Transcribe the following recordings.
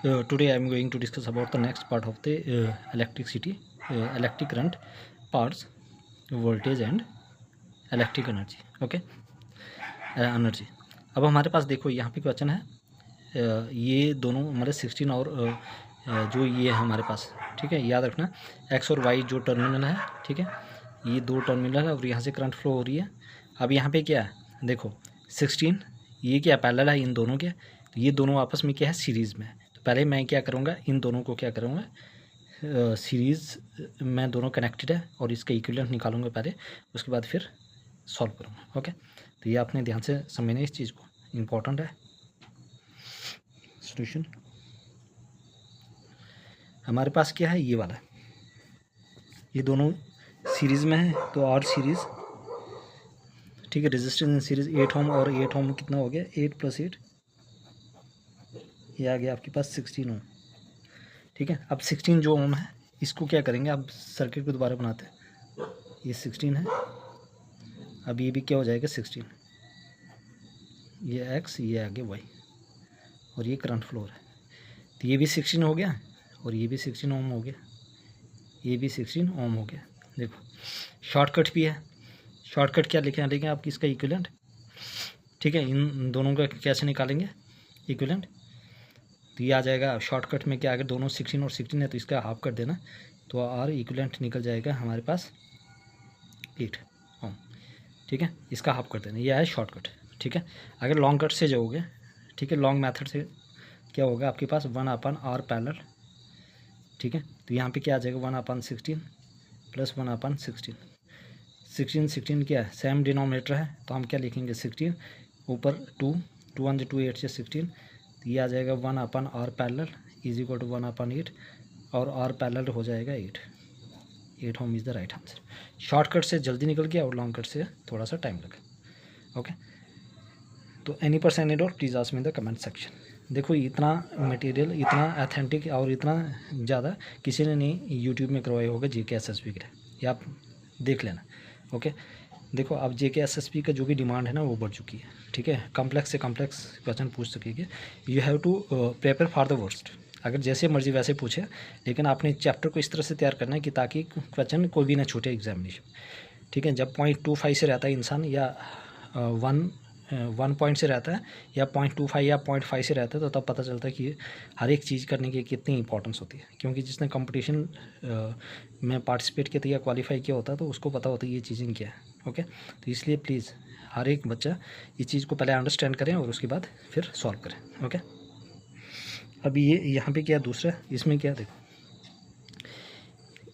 today I am going to discuss about the next part of the electricity, electric current parts, voltage and electric energy. Okay, energy. अब हमारे पास देखो यहाँ पे question है, ये दोनों हमारे 16 और जो ये है हमारे पास, ठीक है, याद रखना एक्स और वाई जो टर्मिनल है, ठीक है, ये दो टर्मिनल है और यहाँ से करंट फ्लो हो रही है. अब यहाँ पे क्या है, देखो 16 ये क्या पैरेलल है इन दोनों के, तो ये दोनों आपस में क्या है, सीरीज़ में है. तो पहले मैं क्या करूँगा, इन दोनों को क्या करूँगा, सीरीज़ में दोनों कनेक्टेड है और इसका इक्विवेलेंट निकालूंगा पहले, उसके बाद फिर सॉल्व करूँगा. ओके, तो ये आपने ध्यान से समझना इस चीज़ को, इम्पोर्टेंट है. सॉल्यूशन हमारे पास क्या है, ये वाला है, ये दोनों सीरीज़ में है तो आर सीरीज़, ठीक है, रेजिस्टेंस इन सीरीज़ 8 ओम और 8 ओम कितना हो गया, 8 + 8, ये आ गया आपके पास 16 ओम. ठीक है, अब 16 जो ओम है इसको क्या करेंगे, अब सर्किट को दोबारा बनाते हैं. ये 16 है, अब ये भी क्या हो जाएगा 16, ये एक्स, ये आगे वाई और ये करंट फ्लो है. तो ये भी 16 हो गया और ये भी 16 ओम हो गया, ये भी 16 ओम हो गया. देखो शॉर्टकट भी है, शॉर्टकट क्या लिखेंगे आप, इसका इक्विवेलेंट. ठीक है, इन दोनों का कैसे निकालेंगे इक्विवेलेंट, तो ये आ जाएगा शॉर्टकट में क्या, अगर दोनों 16 और 16 है तो इसका हाफ कर देना, तो आर इक्विवेलेंट निकल जाएगा हमारे पास 8 ओम. ठीक है, इसका हाफ कर देना, ये है शॉर्टकट. ठीक है, अगर लॉन्ग कट से जाओगे, ठीक है, लॉन्ग मेथड से क्या होगा आपके पास 1/r पैरेलल. ठीक है, तो यहाँ पे क्या आ जाएगा 1/16 + 1/16. 16 क्या है, सेम डिनोमिनेटर है तो हम क्या लिखेंगे 16, ऊपर 2, 2 1 2 8 से 16, तो ये आ जाएगा 1/r पैरेलल = 1/8 और r पैरेलल हो जाएगा 8 ohm is the right answer. Shortcut से जल्दी निकल गया और लॉन्ग कट से थोड़ा सा टाइम लगा. ओके, तो any person any doubt please ask me in the comment section. देखो इतना मटेरियल, इतना ऑथेंटिक और इतना ज़्यादा किसी ने नहीं यूट्यूब में करवाया होगा JK SSB के, ये आप देख लेना. ओके, देखो अब JK SSB का जो भी डिमांड है ना वो बढ़ चुकी है. ठीक है, कॉम्प्लेक्स से कॉम्प्लेक्स क्वेश्चन पूछ सकेंगे. You have to prepare for the worst. अगर जैसे मर्जी वैसे पूछे, लेकिन आपने चैप्टर को इस तरह से तैयार करना है कि ताकि क्वेश्चन कोई भी ना छूटे एग्जामिनेशन. ठीक है, जब 0.25 से रहता है इंसान या 1 पॉइंट से रहता है या 0.25 या 0.5 से रहता है, तो तब पता चलता है कि हर एक चीज़ करने की कितनी इंपॉर्टेंस होती है. क्योंकि जिसने कंपटीशन में पार्टिसिपेट किया था या क्वालिफाई किया होता है तो उसको पता होता है ये चीज़ें क्या है. ओके, तो इसलिए प्लीज़ हर एक बच्चा इस चीज़ को पहले अंडरस्टैंड करें और उसके बाद फिर सॉल्व करें. ओके, अब ये यहाँ पे क्या दूसरा, इसमें क्या देखो,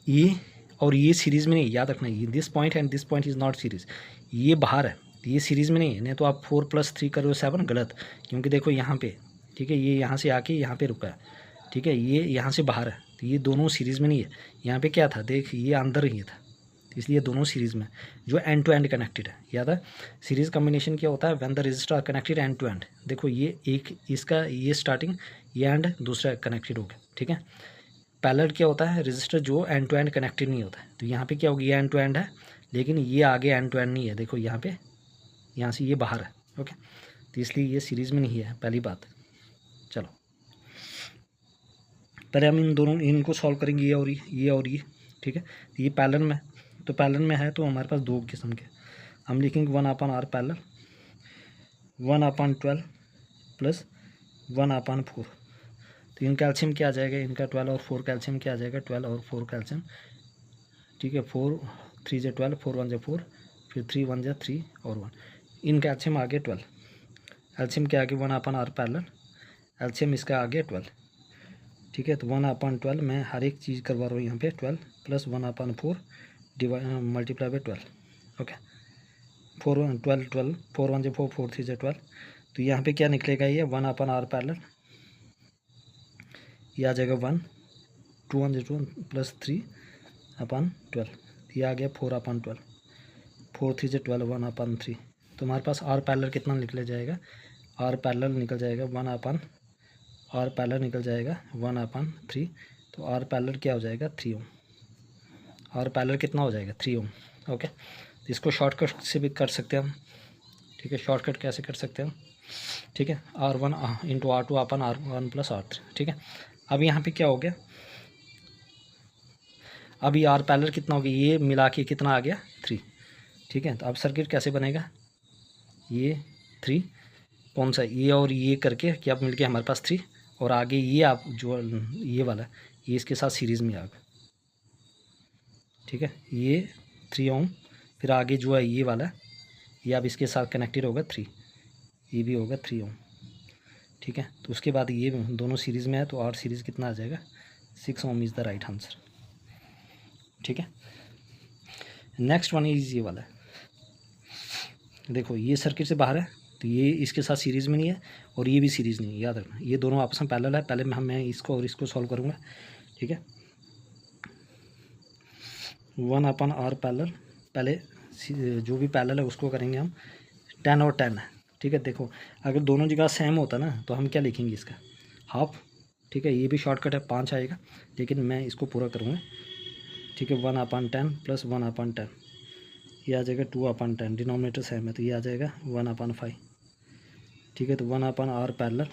ये और ये सीरीज़ में नहीं, याद रखना ये this point and this point is not series, ये बाहर है, ये सीरीज़ में नहीं है. नहीं तो आप 4 + 3 करो 7, गलत. क्योंकि देखो यहाँ पे, ठीक है, ये यहाँ से आके यहाँ पे रुका है. ठीक है, ये यहाँ से बाहर है, तो ये दोनों सीरीज़ में नहीं है. यहाँ पे क्या था, देख ये अंदर ही था, इसलिए दोनों सीरीज़ में जो एंड टू एंड कनेक्टेड है. याद है सीरीज़ कम्बिनेशन क्या होता है, when the resistor are connected end to end. देखो ये एक इसका ये स्टार्टिंग, ये एंड दूसरा कनेक्टेड हो गया. ठीक है, पैरेलल क्या होता है, रजिस्टर जो एंड टू एंड कनेक्टेड नहीं होता है. तो यहाँ पे क्या होगी, ये एंड टू एंड है लेकिन ये आगे एंड टू एंड नहीं है. देखो यहाँ पे, यहाँ से ये बाहर है. ओके, तो इसलिए ये सीरीज़ में नहीं है, पहली बात. चलो पहले हम इन दोनों इनको सॉल्व करेंगे, ये और ये और ये. ठीक है, तो ये पैरेलल में, तो पैरेलल में है तो हमारे पास दो किस्म के हम लिखेंगे 1/r पैरेलल 1/12 + 1/4. तो इनका एल्शियम क्या आ जाएगा, इनका 12 और 4 का एल्शियम क्या आ जाएगा, 12 और 4 का एल्शियम. ठीक है, 4 3 × 12, 4 1 × 4, फिर 3 1 × 3 और 1. इनका एल्शियम आगे 12, एल्शियम के आगे 1/r पैरेलल, एल्शियम इसका आगे 12. ठीक है, तो 1/12 मैं हर एक चीज़ करवा रहा हूँ यहाँ पे, 12 + 1/4 मल्टीप्लाई बाई 12. ओके, 4 12 12, 4 1 × 4, 4 3 × 12. तो यहाँ पे क्या निकलेगा, ये 1/r पैरेलल, ये आ जाएगा 1, 2 1 × 2 + 3/12. ये आ गया 4/12, 4 3 × 12, 1/3. तो हमारे पास r पैरेलल कितना निकल जाएगा, r पैरेलल निकल जाएगा 1/3. तो r पैरेलल क्या हो जाएगा 3 ओम. r पैरेलल कितना हो जाएगा 3 ओम. ओके, तो इसको शॉर्टकट से भी कर सकते हैं हम. ठीक है, शॉर्टकट कैसे कर सकते हैं हम, ठीक है, R1 इंटू R2 अपन R1 प्लस R3। ठीक है, अब यहाँ पे क्या हो गया, अभी आर पैरेलल कितना हो गया, ये मिला के कितना आ गया 3। ठीक है, तो अब सर्किट कैसे बनेगा, ये 3 कौन सा, ये और ये करके क्या मिल गया हमारे पास 3, और आगे ये आप जो ये वाला ये इसके साथ सीरीज़ में आ गया। ठीक है, ये 3 ओम, फिर आगे जो है ये वाला ये अब इसके साथ कनेक्टेड होगा 3, ये भी होगा 3 ओम। ठीक है, तो उसके बाद ये दोनों सीरीज़ में है, तो आर सीरीज़ कितना आ जाएगा 6 ओम इज़ द राइट आंसर। ठीक है, नेक्स्ट वन इज ये वाला है, देखो ये सर्किट से बाहर है, तो ये इसके साथ सीरीज़ में नहीं है और ये भी सीरीज़ नहीं है, याद रखना ये दोनों आपस में पैरेलल है। पहले मैं इसको और इसको सॉल्व करूँगा। ठीक है, 1/r पैरेलल, पहले जो भी पैरेलल है उसको करेंगे हम, 10 और 10 है। ठीक है, देखो अगर दोनों जगह सेम होता ना तो हम क्या लिखेंगे इसका हाफ। ठीक है, ये भी शॉर्टकट है 5 आएगा, लेकिन मैं इसको पूरा करूँगा। ठीक है, 1/10 प्लस 1/10, ये आ जाएगा 2/10, डिनोमिनेटर सेम है तो ये आ जाएगा 1/5। ठीक है, तो 1/r पैरेलल,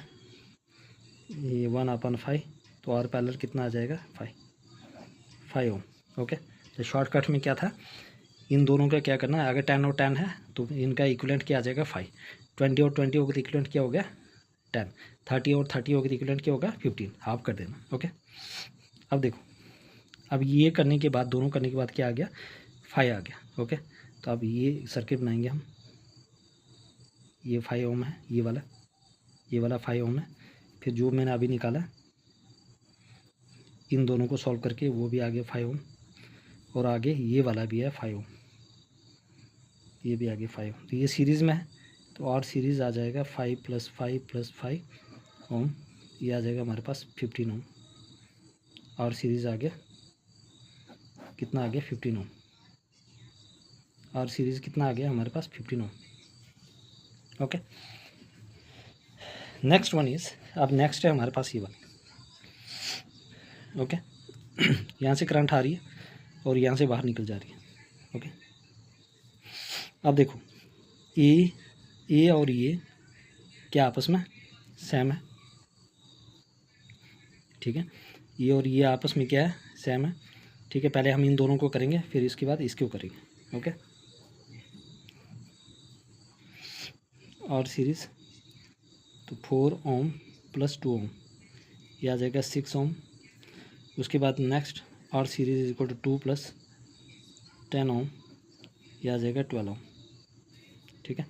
ये 1/5, तो आर पैरेलल कितना आ जाएगा 5 ओम। ओके, तो शॉर्टकट में क्या था, इन दोनों का क्या करना है, अगर 10 और 10 है तो इनका इक्विवेलेंट क्या आ जाएगा 5, 20 और 20 होगा तो इक्विवेलेंट क्या हो गया 10, 30 और 30 होगा तो इक्विवेलेंट क्या होगा 15, हाफ कर देना। ओके, अब देखो, अब ये करने के बाद, दोनों करने के बाद क्या आ गया 5 आ गया। ओके, तो अब ये सर्किट बनाएंगे हम, ये 5 ओम है, ये वाला 5 ओम है, फिर जो मैंने अभी निकाला इन दोनों को सॉल्व करके वो भी आ गया 5 ओम, और आगे ये वाला भी है 5 ओम, ये भी आगे 5 ओम, तो ये सीरीज़ में है तो और सीरीज़ आ जाएगा 5 + 5 + 5 ओम, ये आ जाएगा हमारे पास 15 ओम, और सीरीज़ आ गया कितना आ गया 15 ओम, और सीरीज़ कितना आ गया हमारे पास 15 ओम। ओके, नेक्स्ट वन इज़, अब नेक्स्ट है हमारे पास ये वाला। ओके, यहाँ से करंट आ रही है और यहाँ से बाहर निकल जा रही है। ओके, अब देखो ए और ये क्या आपस में सेम है। ठीक है, ये और ये आपस में क्या है सेम है। ठीक है, पहले हम इन दोनों को करेंगे, फिर इसके बाद इसको करेंगे। ओके, और सीरीज़ तो 4 ओम + 2 ओम, ये आ जाएगा 6 ओम। उसके बाद नेक्स्ट और सीरीज़ इक्वल टू 2 + 10 ओम, ये आ जाएगा 12 ओम। ठीक है,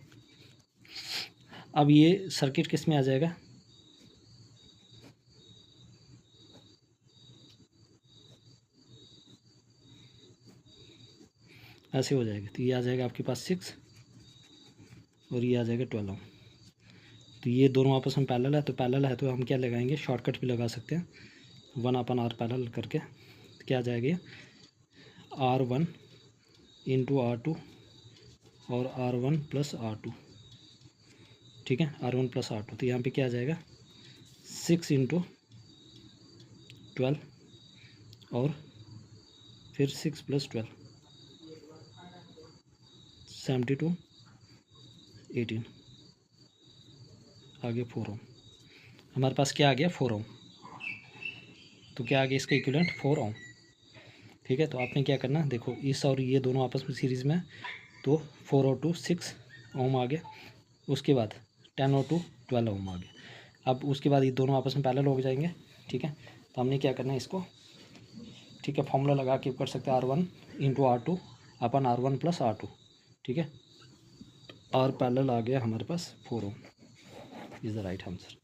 अब ये सर्किट किस में आ जाएगा, ऐसे हो जाएगा, तो ये आ जाएगा आपके पास 6 और ये आ जाएगा 12 ओम। तो ये दोनों आपस में पैरेलल है, तो पैरेलल है तो हम क्या लगाएंगे, शॉर्टकट भी लगा सकते हैं, 1/r पैरेलल करके क्या आ जाएगा R1 इंटू R2 और R1 + R2। ठीक है, R1 + R2, तो यहाँ पे क्या आ जाएगा 6 × 12 और फिर 6 + 12 72 18, आगे 4 ओम, हमारे पास क्या आ गया 4 ओम, तो क्या आ गया इसका इक्विवेलेंट 4 ओम। ठीक है, तो आपने क्या करना, देखो इस और ये दोनों आपस में सीरीज़ में है, तो 4 और 2 6 ओम आ गया। उसके बाद 10 और 2 12 ओम आ गया। अब उसके बाद ये दोनों आपस में पैरेलल हो जाएंगे। ठीक है, तो हमने क्या करना है इसको, ठीक है, फॉर्मूला लगा के कर सकते हैं, R1 इंटू R2 अपन R1 + R2। ठीक है, आर पैरेलल आ गया हमारे पास 4 ohm is the right answer.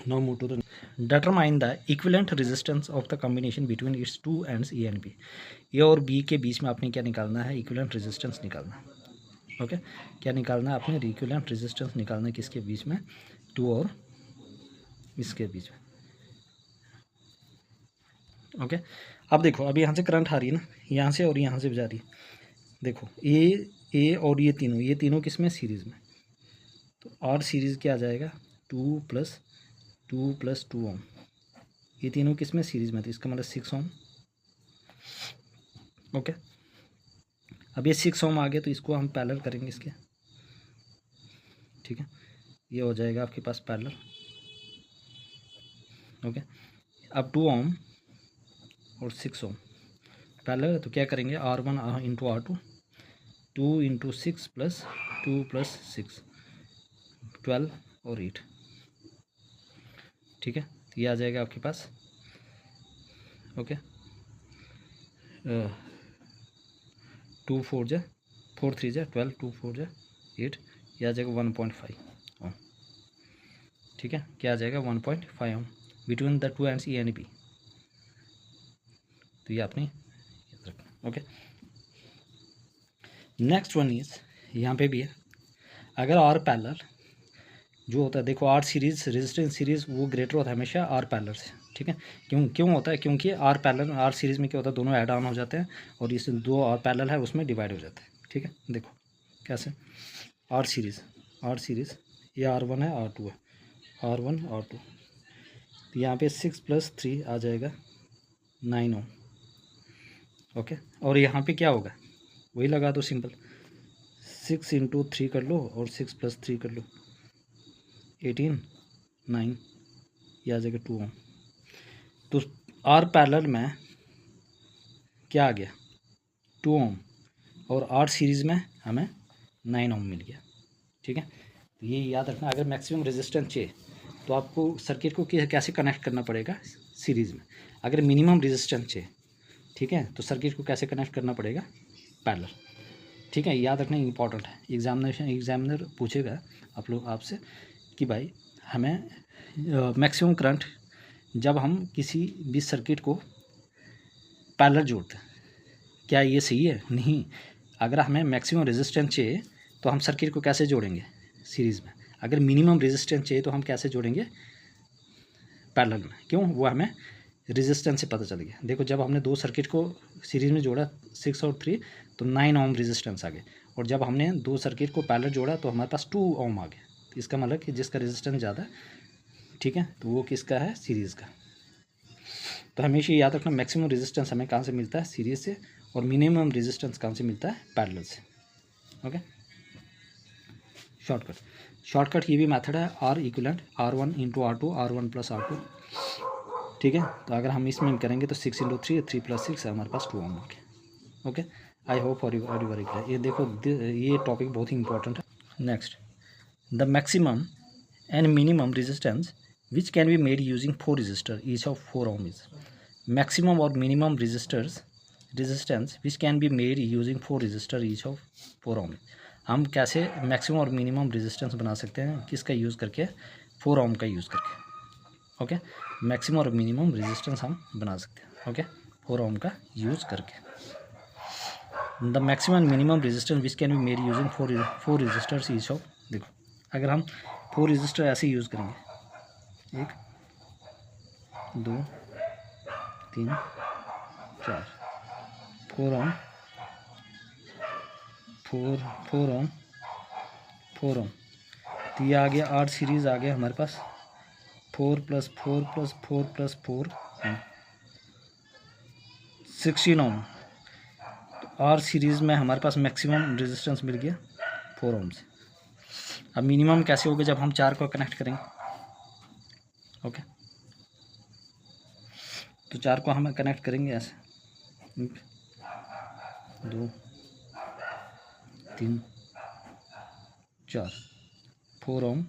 Now move to the determine the equivalent resistance of the combination between its two ends A and B। ए और बी के बीच में आपने क्या निकालना है, इक्विवेलेंट रेजिस्टेंस निकालना है। ओके, क्या निकालना है आपने, इक्विवेलेंट रेजिस्टेंस निकालना है किसके बीच में, 2 और इसके बीच में। ओके, अब देखो अब यहाँ से करंट आ रही है ना, यहाँ से और यहाँ से जा रही है। देखो ए और ये तीनों किस में सीरीज़ में, तो और सीरीज़ क्या आ जाएगा 2 + 2 + 2 ओम, ये तीनों किस में सीरीज़ में, तो इसका मतलब 6 ओम। ओके, अब ये 6 ओम आ गया तो इसको हम पैरेलल करेंगे इसके, ठीक है, ये हो जाएगा आपके पास पैरेलल। ओके, अब 2 ओम और 6 ओम पैरेलल है, तो क्या करेंगे, R1 into R2, 2 into 6 plus 2 plus 6 12 और 8। ठीक है, तो ये आ जाएगा आपके पास। ओके, 2 4 जा 4 3 जा 12, 2 4 जा 8, ये आ जाएगा 1.5 ओम। ठीक है, क्या आ जाएगा 1.5 ohm between the 2 ends E and B। तो ये आपने याद रखना। ओके, नेक्स्ट वन इज, यहाँ पे भी है, अगर R पैरेलल जो होता है, देखो R सीरीज रेजिस्टेंस सीरीज वो ग्रेटर होता है हमेशा R पैरेलल से। ठीक है, क्यों होता है, क्योंकि R पैरेलल R सीरीज में क्या होता है, दोनों ऐड ऑन हो जाते हैं और इस दो R पैरेलल है उसमें डिवाइड हो जाते हैं। ठीक है, देखो कैसे, R सीरीज ये R1 है, R2 है, R1 R2, तो यहाँ पे 6 प्लस 3 आ जाएगा 9 ओम। ओके, और यहाँ पे क्या होगा, वही लगा दो सिंपल, 6 इंटू 3 कर लो और 6 प्लस 3 कर लो, 18 9, ये आ जाएगा 2 ओम। तो R पैरेलल में क्या आ गया, 2 ओम, और R सीरीज़ में हमें 9 ओम मिल गया। ठीक है, तो ये याद रखना, अगर मैक्सिमम रेजिस्टेंस चाहिए तो आपको सर्किट को कैसे कनेक्ट करना पड़ेगा सीरीज़ में। अगर मिनिमम रेजिस्टेंस चाहिए, ठीक है, तो सर्किट को कैसे कनेक्ट करना पड़ेगा, पैरेलल। ठीक है, याद रखना इंपॉर्टेंट है, एग्जामिनर पूछेगा आप लोग आपसे कि भाई हमें मैक्सिमम करंट जब हम किसी भी सर्किट को पैरेलल जोड़ते हैं, क्या ये सही है, नहीं। अगर हमें मैक्सिमम रेजिस्टेंस चाहिए तो हम सर्किट को कैसे जोड़ेंगे, सीरीज़ में। अगर मिनिमम रेजिस्टेंस चाहिए तो हम कैसे जोड़ेंगे, पैरेलल में। क्यों, वो हमें रेजिस्टेंस से पता चल गया। देखो जब हमने दो सर्किट को सीरीज़ में जोड़ा 6 और 3 तो 9 ओम रेजिस्टेंस आ गए, और जब हमने दो सर्किट को पैरेलल जोड़ा तो हमारे पास 2 ओम आ गए। तो इसका मतलब कि जिसका रेजिस्टेंस ज़्यादा, ठीक है, तो वो किसका है, सीरीज़ का। तो हमेशा याद रखना मैक्सिमम रेजिस्टेंस हमें कहाँ से मिलता है, सीरीज़ से, और मिनिमम रेजिस्टेंस कहाँ से मिलता है, पैरेलल से। ओके, शॉर्टकट ये भी मेथड है, R equivalent R1 into R2, R1 plus R2। ठीक है, तो अगर हम इसमें करेंगे तो 6 इंटू 3, 3 प्लस 6 है हमारे पास 2 ओम आ गया। Okay, I hope for very clear. ये देखो ये टॉपिक बहुत ही इंपॉर्टेंट है। Next, the maximum and minimum resistance which can be made using 4 resistor each of 4 ohm is. Maximum और minimum resistance which can be made using 4 resistor each of 4 ohm. हम कैसे maximum और minimum resistance बना सकते हैं, किसका use करके, 4 ओम का यूज़ करके। ओके, मैक्सिमम और मिनिमम रेजिस्टेंस हम बना सकते हैं। ओके, 4 ओम का यूज़ करके। The maximum and minimum resistance which can be made using 4 resistors each of. देखो अगर हम 4 रजिस्टर ऐसे यूज़ करेंगे, 1 2 3 4, 4 ओम 4 ओम 4 ओम, तो ये आ गया R सीरीज़ आ गया हमारे पास 4 प्लस 4 प्लस 4 प्लस 4 16 ओम। तो R सीरीज़ में हमारे पास मैक्सिमम रेजिस्टेंस मिल गया 4 ओम से। अब मिनिमम कैसे होगा, जब हम 4 को कनेक्ट करेंगे। ओके, तो 4 को हम कनेक्ट करेंगे ऐसे, 1 2 3 4, 4 ओम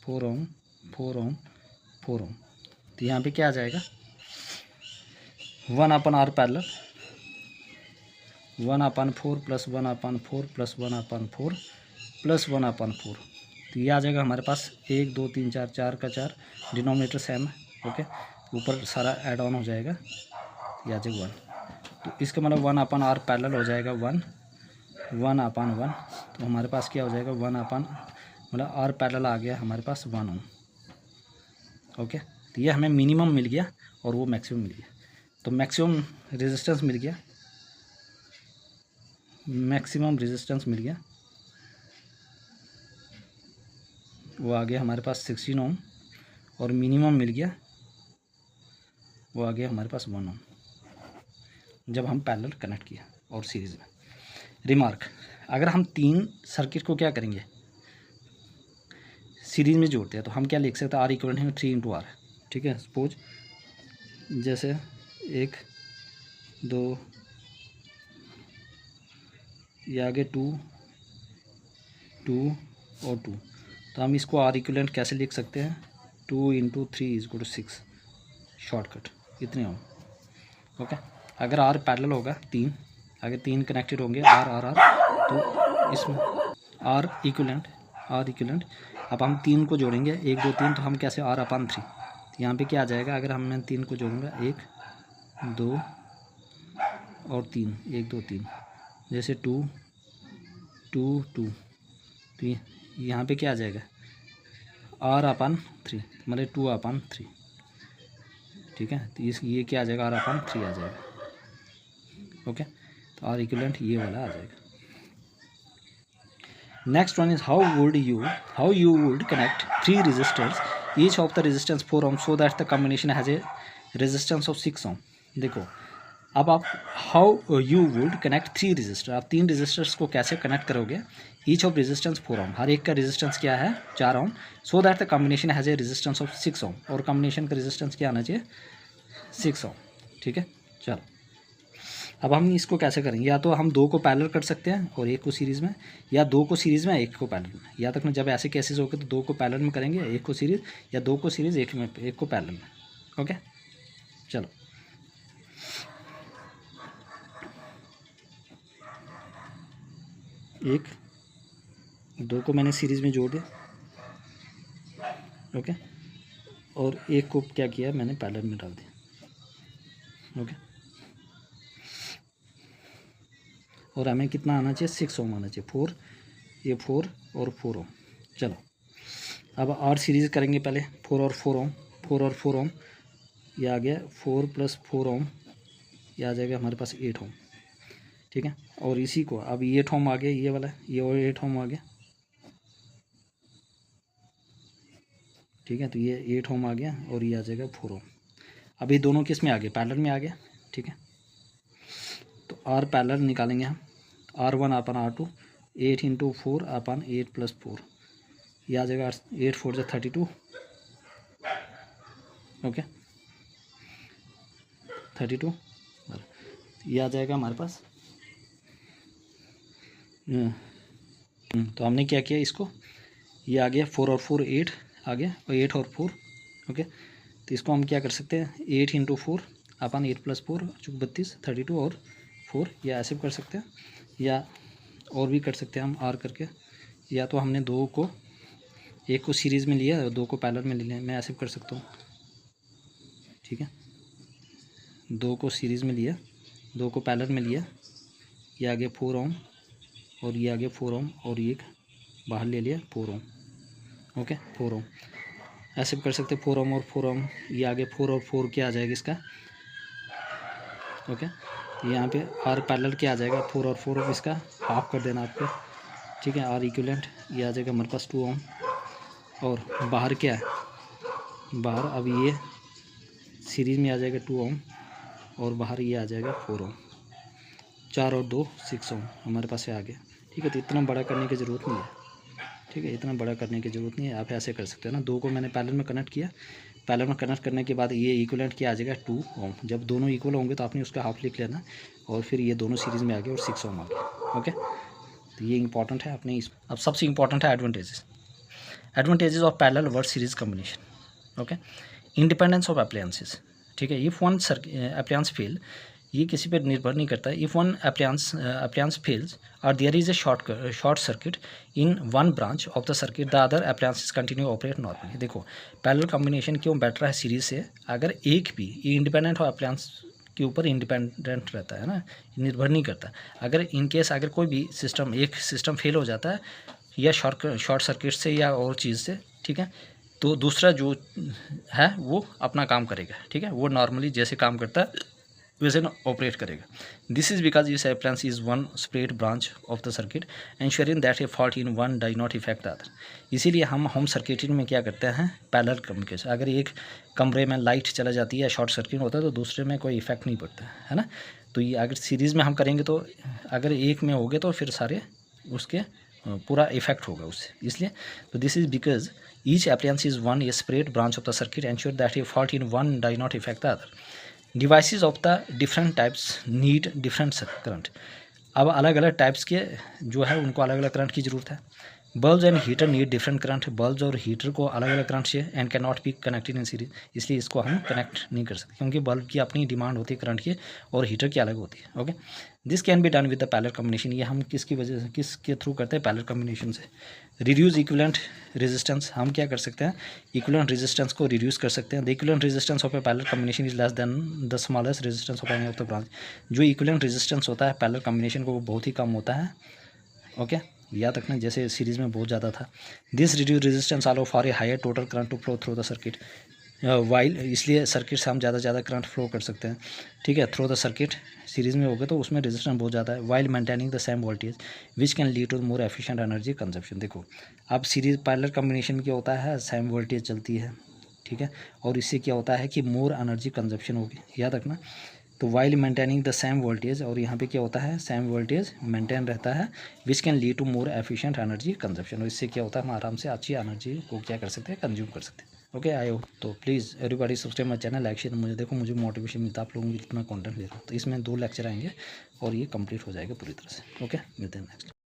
4 ओम 4 ओम 4 ओम, तो यहाँ पे क्या आ जाएगा, 1/R parallel 1/4 plus 1/4 plus 1/4 plus 1/4, तो ये आ जाएगा हमारे पास 1 2 3 4, 4 का 4, डिनोमिनेटर सेम है। ओके, ऊपर सारा ऐड ऑन हो जाएगा, ये आ जाएगा 1, तो इसका मतलब 1/R पैरेलल हो जाएगा 1/1, तो हमारे पास क्या हो जाएगा 1/, मतलब R पैरेलल आ गया हमारे पास 1 ओम। ओके, तो ये हमें मिनिमम मिल गया और वो मैक्सिमम मिल गया। तो मैक्सिमम रेजिस्टेंस मिल गया, मैक्सिमम रेजिस्टेंस मिल गया, वो आ गया हमारे पास 16 ओम, और मिनिमम मिल गया, वो आ गया हमारे पास 1 ओम, जब हम पैरेलल कनेक्ट किया और सीरीज़ में। रिमार्क, अगर हम 3 सर्किट को क्या करेंगे, सीरीज में जोड़ते हैं तो हम क्या लिख सकते हैं, आर इक्वलेंट है 3 × आर, ठीक है। सपोज जैसे 1 2 ये आगे 2 2 और 2, तो हम इसको आर इक्वलेंट कैसे लिख सकते हैं, 2 × 3 = 6, शॉर्टकट इतने हो। ओके, अगर आर पैरेलल होगा 3, अगर 3 कनेक्टेड होंगे आर आर आर, तो इसमें आर इक्वलेंट अब हम 3 को जोड़ेंगे 1 2 3, तो हम कैसे R/3, तो यहाँ पे क्या आ जाएगा, अगर हम 3 को जोड़ूंगा 1 2 और 3 1 2 3, जैसे 2 2 2, तो यहाँ पे क्या आ जाएगा R/3, मतलब 2/3, ठीक है। तो ये क्या आ जाएगा, R/3 आ जाएगा। ओके, तो आर इक्वलेंट ये वाला आ जाएगा। Next one is how you would connect 3 resistors, each of the resistance 4 ohm, so that the combination has a resistance of 6 ohm। देखो अब आप how you would connect 3 resistor, आप 3 resistors को कैसे कनेक्ट करोगे, ईच ऑफ रेजिस्टेंस 4 ohm, हर एक का resistance क्या है 4 ohm, so that the combination has a resistance of 6 ohm, और कॉम्बिनेशन का रेजिस्टेंस क्या आना चाहिए 6 ohm, ठीक है। चलो अब हम इसको कैसे करेंगे, या तो हम 2 को पैरेलल कर सकते हैं और 1 को सीरीज़ में, या 2 को सीरीज़ में 1 को पैरेलल में, या तक में जब ऐसे केसेस हो गए तो 2 को पैरेलल में करेंगे 1 को सीरीज़, या 2 को सीरीज़ 1 को पैरेलल में। ओके चलो एक 2 को मैंने सीरीज़ में जोड़ दिया, ओके, और 1 को क्या किया मैंने पैरेलल में डाल दिया। ओके, और हमें कितना आना चाहिए 6 ohm आना चाहिए, 4 ये 4 और 4 ohm। चलो अब आर सीरीज़ करेंगे पहले, 4 और 4 ohm, 4 और 4 ohm, ये आ गया 4 + 4 ohm, ये आ जाएगा हमारे पास 8 ohm, ठीक है। और इसी को अब 8 ohm आ गया, ये वाला ये और 8 ohm आ गया, ठीक है। तो ये 8 ohm आ गया और ये आ जाएगा 4 ohm। अब ये दोनों किस में आ गए, पैरेलल में आ गया, ठीक है। तो आर पैरेलल निकालेंगे हम, R1/R2, 8 × 4/8 + 4, ये आ जाएगा 8 4 = 32, ओके 32, ये आ जाएगा हमारे पास। तो हमने क्या किया इसको, ये आ गया 4 और 4 8 आ गया, और 8 और 4, ओके। तो इसको हम क्या कर सकते हैं 8 × 4/8 + 4 32 32 और 4, या ऐसे भी कर सकते हैं, या और भी कर सकते हैं हम आर करके, या तो हमने 2 को 1 को सीरीज़ में लिया और 2 को पैरेलल में ले लिया, मैं ऐसे भी कर सकता हूँ, ठीक है। 2 को सीरीज़ में लिया 2 को पैरेलल में लिया, ये आगे 4 ohm और ये आगे 4 ohm, और ये बाहर ले लिया 4 ohm, ओके 4 ohm, ऐसे भी कर सकते 4 ohm और 4 ohm, ये आगे 4 और 4 क्या आ जाएगा इसका, ओके। यहाँ पे आर पैरेलल क्या आ जाएगा 4 और 4, इसका हाफ कर देना आपको, ठीक है। आर इक्विवेलेंट ये आ जाएगा हमारे पास 2 ohm, और बाहर क्या है बाहर, अब ये सीरीज़ में आ जाएगा 2 ohm, और बाहर ये आ जाएगा 4 ohm, 4 और 2 6 ohm हमारे पास से आ गया, ठीक है। तो इतना बड़ा करने की ज़रूरत नहीं है, ठीक है, इतना बड़ा करने की ज़रूरत नहीं है, आप ऐसे कर सकते हैं ना। 2 को मैंने पैरेलल में कनेक्ट किया, पैरेलल में कनेक्ट करने के बाद ये इक्विवेलेंट क्या आ जाएगा 2 ohm, जब दोनों इक्वल होंगे तो आपने उसका हाफ लिख लेना, और फिर ये दोनों सीरीज़ में आ गए और 6 ohm आ गया, ओके। तो ये इंपॉर्टेंट है अपने इस। अब सबसे इंपॉर्टेंट है advantages of parallel versus series combination, okay. Independence of appliances, ठीक है। इफ़ वन अप्लायंस फेल, ये किसी पर निर्भर नहीं करता है। इफ़ वन अप्लायंस फेल्स और there is a short circuit in one branch of the circuit, the other appliances continue operate normally. देखो पैरेलल कॉम्बिनेशन क्यों बेटर है सीरीज से, अगर एक भी ये इंडिपेंडेंट हो अप्लायंस के ऊपर इंडिपेंडेंट रहता है ना, निर्भर नहीं करता। अगर इन केस अगर कोई भी सिस्टम एक सिस्टम फेल हो जाता है या शॉर्ट सर्किट से या और चीज़ से, ठीक है, तो दूसरा जो है वो अपना काम करेगा, ठीक है, वो नॉर्मली जैसे काम करता है वैसे ऑपरेट करेगा। This is because this appliance is one separate branch of the circuit ensuring that A fault in one does not effect the other. इसीलिए हम होम सर्किटिंग में क्या करते हैं पैरेलल कम्युनिकेशन। अगर एक कमरे में लाइट चला जाती है या शॉर्ट सर्किट होता है तो दूसरे में कोई इफेक्ट नहीं पड़ता है ना। तो ये अगर सीरीज़ में हम करेंगे तो अगर एक में हो गए तो फिर सारे उसके पूरा इफेक्ट होगा उससे, इसलिए तो this is because each appliance is one A separate branch of the circuit ensure that A fault in one does not effect the other. Devices of the different types need different current. अब अलग अलग types के जो है उनको अलग अलग current की ज़रूरत है। Bulb and heater need different current. Bulb और हीटर को अलग अलग करंट चाहिए and can not be connected in series, इसलिए इसको हम कनेक्ट नहीं कर सकते क्योंकि बल्ब की अपनी डिमांड होती है करंट की और हीटर की अलग होती है। Okay, this can be done with the parallel combination. ये हम किसकी वजह से, किसके थ्रू करते हैं, पैरेलल कॉम्बिनेशन से। रिड्यूस इक्विवेलेंट रेजिस्टेंस, हम क्या कर सकते हैं, इक्विवेलेंट रेजिस्टेंस को रिड्यूस कर सकते हैं। The equivalent resistance of A parallel combination is less than the smallest resistance of any of the branch. जो इक्विवेलेंट रेजिस्टेंस होता है पैरेलल कॉम्बिनेशन को वो बहुत ही कम होता है। ओके, याद रखना, जैसे सीरीज़ में बहुत ज़्यादा था। This reduce resistance allow for a higher total current to flow through the circuit while, इसलिए सर्किट से हम ज़्यादा से ज़्यादा करंट फ्लो कर सकते हैं, ठीक है, थ्रू द सर्किट। सीरीज़ में हो गया तो उसमें रेजिस्टेंस बहुत ज़्यादा है। While maintaining the same voltage which can lead to more efficient energy consumption. देखो अब सीरीज पैरेलल कॉम्बिनेशन में क्या होता है, सेम वोल्टेज चलती है, ठीक है, और इससे क्या होता है कि मोर एनर्जी कंजप्शन होगी, याद रखना। तो while maintaining the same voltage, और यहाँ पे क्या होता है, सेम वोल्टेज मेंटेन रहता है, which can lead to more efficient energy consumption. और इससे क्या होता है, हम आराम से अच्छी एनर्जी को क्या कर सकते हैं, कंज्यूम कर सकते हैं। ओके, आई होप तो please everybody subscribe my channel, like share. मुझे देखो, मुझे मोटिवेशन मिलता है आप लोगों को इतना कंटेंट दे रहा हूँ। तो इसमें 2 लेक्चर आएंगे और ये कंप्लीट हो जाएगा पूरी तरह से। ओके, मिलते हैं नेक्स्ट।